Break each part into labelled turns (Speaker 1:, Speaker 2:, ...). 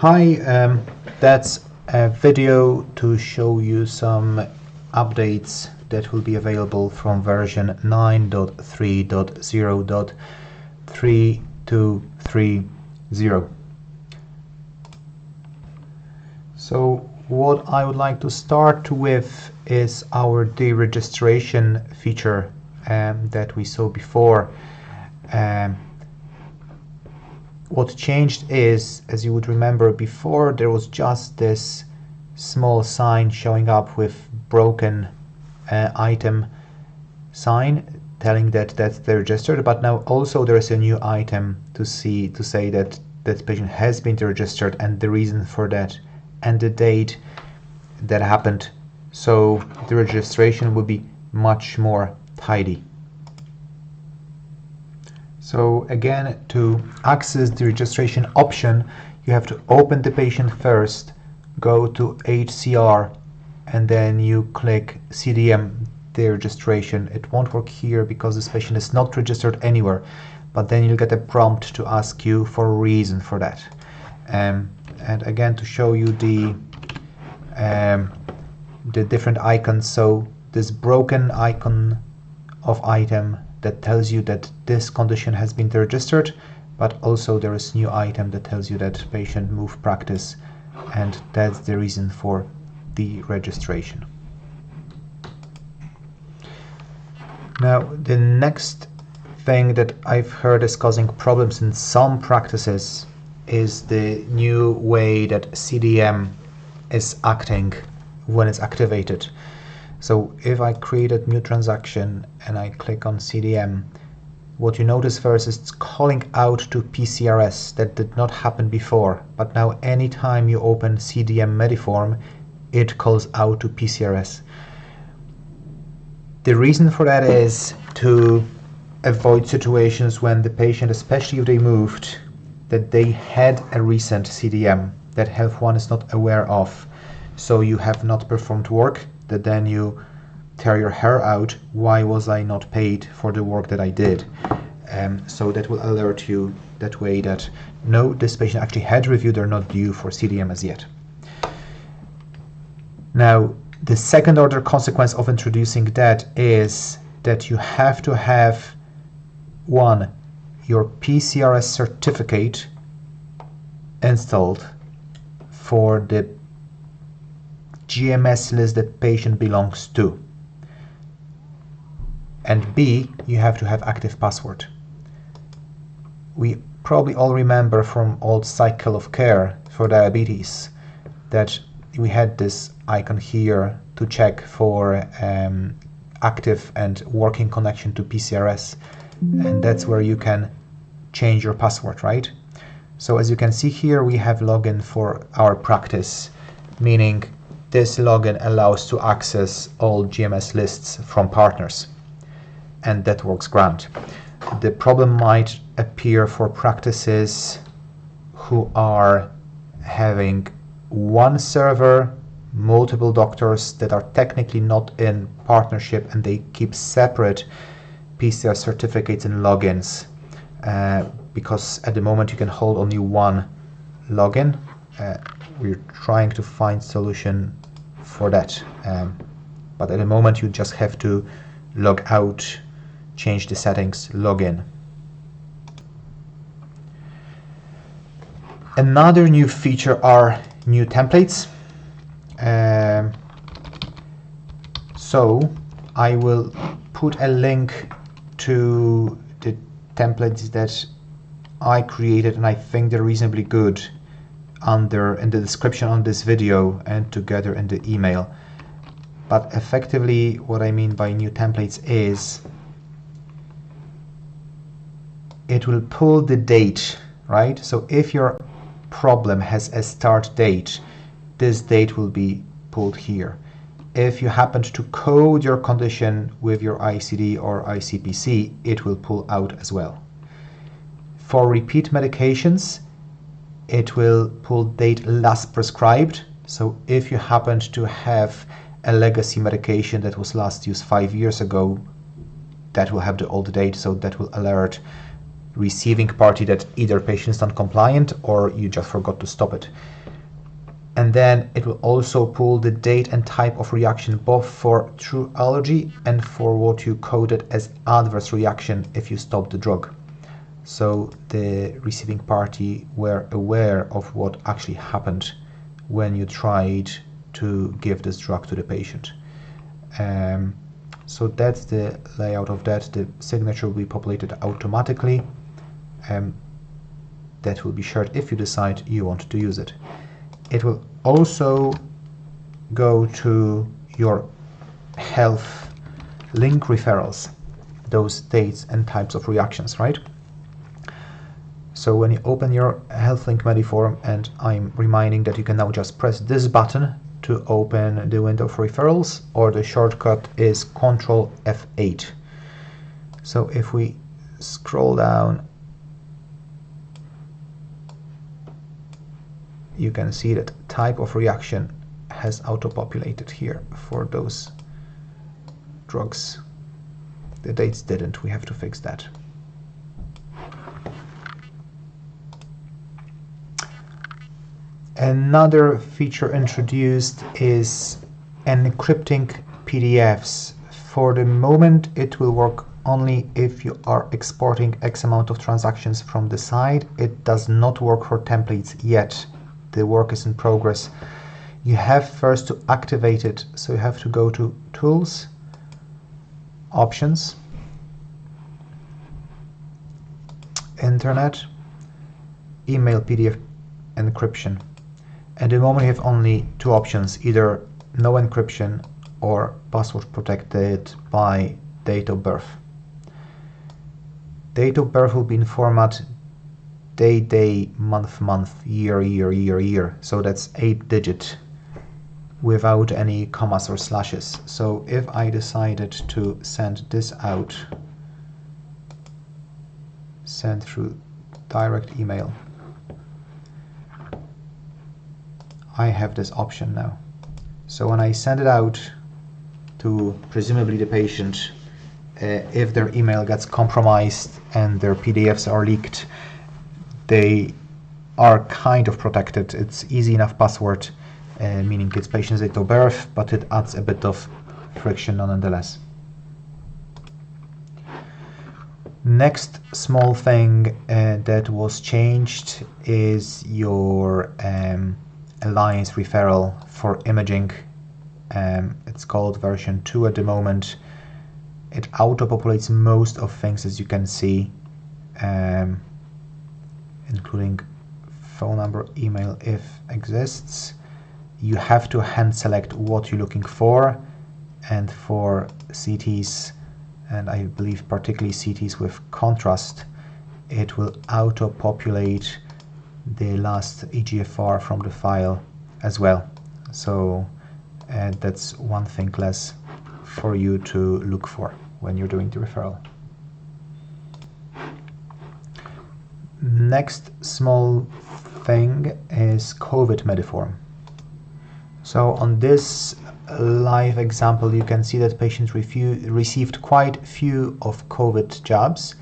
Speaker 1: Hi, that's a video to show you some updates that will be available from version 9.3.0.3230. So what I would like to start with is our deregistration feature that we saw before. What changed is, as you would remember before, there was just this small sign showing up with broken item sign telling that that's registered, but now also there is a new item to say that that patient has been registered and the reason for that and the date that happened. So the registration will be much more tidy. So again, to access the registration option, you have to open the patient first, go to HCR, and then you click CDM, the registration. It won't work here because this patient is not registered anywhere, but then you'll get a prompt to ask you for a reason for that. And again, to show you the different icons, so this broken icon of item that tells you that this condition has been registered, but also there is new item that tells you that patient moved practice, and that's the reason for the registration. Now, the next thing that I've heard is causing problems in some practices is the new way that CDM is acting when it's activated. So if I create a new transaction and I click on CDM, what you notice first is it's calling out to PCRS. That did not happen before, but now anytime you open CDM Mediform, it calls out to PCRS. The reason for that is to avoid situations when the patient, especially if they moved, that they had a recent CDM that HealthOne is not aware of. So you have not performed work, that then you tear your hair out, why was I not paid for the work that I did? So that will alert you that way that no, this patient actually had review, they're not due for CDM as yet. Now, the second order consequence of introducing that is that you have to have, one, your PCRS certificate installed for the GMS list that patient belongs to, and B, you have to have active password. We probably all remember from old cycle of care for diabetes that we had this icon here to check for active and working connection to PCRS, and that's where you can change your password, right? So as you can see here, we have login for our practice, meaning this login allows to access all GMS lists from partners, and that works grand. The problem might appear for practices who are having one server, multiple doctors that are technically not in partnership, and they keep separate PCR certificates and logins, because at the moment you can hold only one login. We're trying to find solution for that, but at the moment you just have to log out, change the settings, log in. Another new feature are new templates. So I will put a link to the templates that I created, and I think they're reasonably good, in the description on this video and together in the email. But effectively what I mean by new templates is it will pull the date, right? So if your problem has a start date, this date will be pulled here. If you happened to code your condition with your ICD or ICPC, it will pull out as well. For repeat medications, it will pull date last prescribed. So if you happened to have a legacy medication that was last used 5 years ago, that will have the old date, so that will alert receiving party that either patient is non-compliant or you just forgot to stop it. And then it will also pull the date and type of reaction, both for true allergy and for what you coded as adverse reaction if you stop the drug. So the receiving party were aware of what actually happened when you tried to give this drug to the patient. So that's the layout of that. The signature will be populated automatically. That will be shared if you decide you want to use it. It will also go to your health link referrals, those dates and types of reactions, right? So when you open your HealthLink Mediform, and I'm reminding that you can now just press this button to open the window for referrals, or the shortcut is Ctrl F8. So if we scroll down, you can see that type of reaction has auto-populated here for those drugs. The dates didn't, we have to fix that. Another feature introduced is encrypting PDFs. For the moment, it will work only if you are exporting X amount of transactions from the site. It does not work for templates yet. The work is in progress. You have first to activate it, so you have to go to Tools, Options, Internet, Email PDF Encryption. At the moment you have only two options, either no encryption or password protected by date of birth. Date of birth will be in format day, month, year. So that's 8-digit without any commas or slashes. So if I decided to send this out, send through direct email, I have this option now. So when I send it out to presumably the patient, if their email gets compromised and their PDFs are leaked, they are kind of protected. It's easy enough password, meaning it's patient's date of birth, but it adds a bit of friction nonetheless. Next small thing that was changed is your Alliance referral for imaging. It's called version 2 at the moment. It auto-populates most of things, as you can see, including phone number, email if exists. You have to hand select what you're looking for, and for CTs, and I believe particularly CTs with contrast, it will auto-populate the last EGFR from the file as well. So that's one thing less for you to look for when you're doing the referral. Next small thing is COVID Mediform. So on this live example, you can see that patients received quite few of COVID jabs.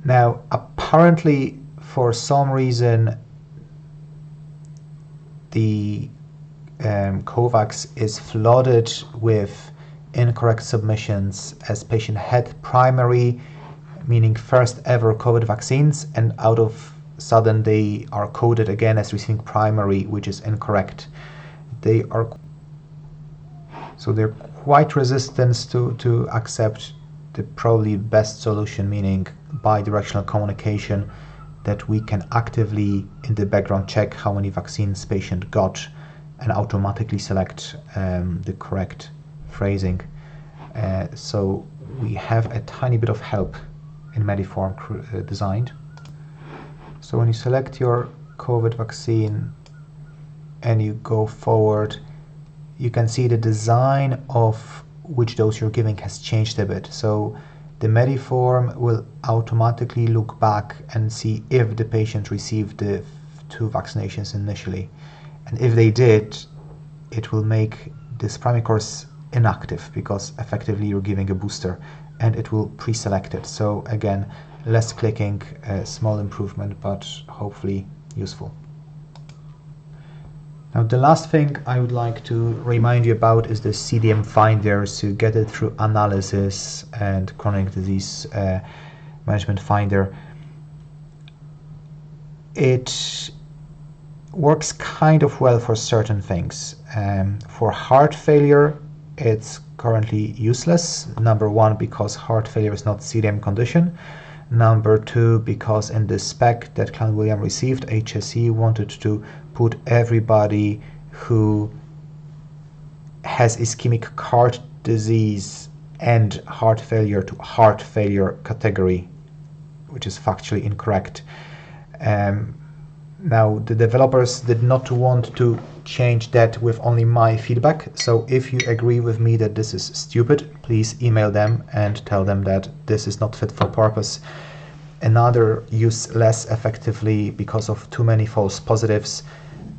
Speaker 1: Now, apparently, for some reason, the COVAX is flooded with incorrect submissions, as patient had primary, meaning first ever COVID vaccines, and out of sudden they are coded again as receiving primary, which is incorrect. They're quite resistant to accept the probably best solution, meaning bidirectional communication, that we can actively in the background check how many vaccines patient got and automatically select the correct phrasing. So we have a tiny bit of help in Mediform designed. So when you select your COVID vaccine and you go forward, you can see the design of which dose you're giving has changed a bit. So the Mediform will automatically look back and see if the patient received the 2 vaccinations initially. And if they did, it will make this primary course inactive, because effectively you're giving a booster, and it will pre-select it. So again, Less clicking, a small improvement, but hopefully useful. Now the last thing I would like to remind you about is the CDM Finder. So get it through analysis and chronic disease management finder. It works kind of well for certain things. For heart failure, it's currently useless. Number one, because heart failure is not CDM condition. Number two, because in the spec that Clanwilliam received, HSE wanted to put everybody who has ischemic heart disease and heart failure to heart failure category, which is factually incorrect. Now, the developers did not want to change that with only my feedback. So if you agree with me that this is stupid, please email them and tell them that this is not fit for purpose. Another use less effectively because of too many false positives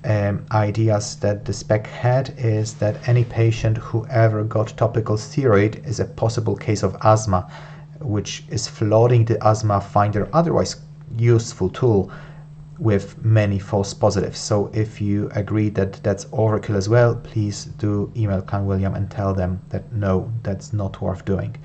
Speaker 1: ideas that the spec had is that any patient who ever got topical steroid is a possible case of asthma, which is flooding the asthma finder, otherwise useful tool, with many false positives. So if you agree that that's overkill as well, please do email Clanwilliam and tell them that no, that's not worth doing.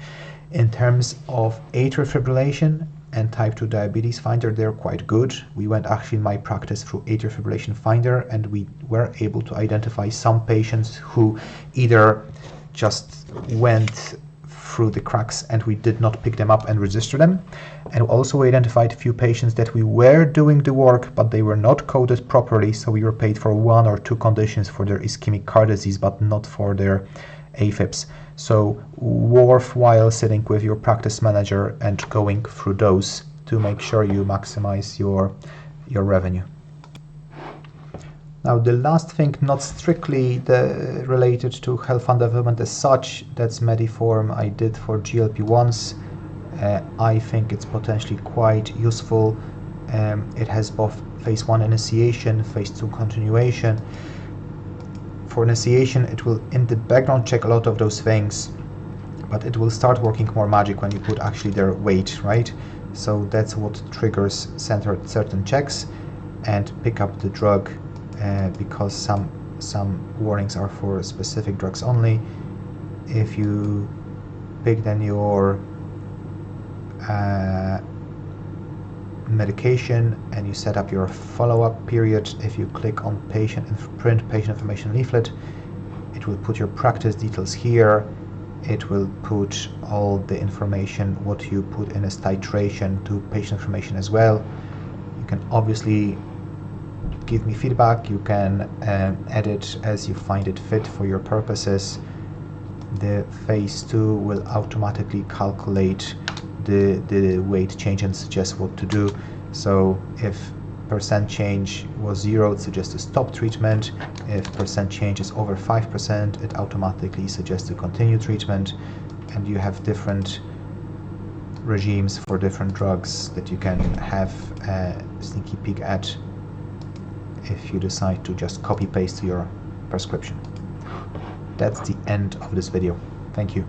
Speaker 1: In terms of atrial fibrillation and type 2 diabetes finder, they're quite good. We went actually in my practice through atrial fibrillation finder, and we were able to identify some patients who either just went through the cracks and we did not pick them up and register them, and also we identified a few patients that we were doing the work but they were not coded properly, so we were paid for 1 or 2 conditions for their ischemic heart disease but not for their AFibs. So worthwhile sitting with your practice manager and going through those to make sure you maximize your revenue. Now the last thing, not strictly related to HealthOne development as such, that's Mediform I did for GLP-1s. I think it's potentially quite useful. It has both phase 1 initiation, phase 2 continuation. For initiation, it will in the background check a lot of those things, but it will start working more magic when you put actually their weight, right? So that's what triggers certain checks and pick up the drug, because some warnings are for specific drugs only. If you pick then your medication and you set up your follow-up period, if you click on print patient information leaflet, it will put your practice details here. It will put all the information what you put in as titration to patient information as well. You can obviously give me feedback. You can edit as you find it fit for your purposes. The phase 2 will automatically calculate the weight change and suggest what to do. So if percent change was 0, it suggests to stop treatment. If percent change is over 5%, it automatically suggests to continue treatment. And you have different regimes for different drugs that you can have a sneaky peek at if you decide to just copy paste to your prescription. That's the end of this video. Thank you.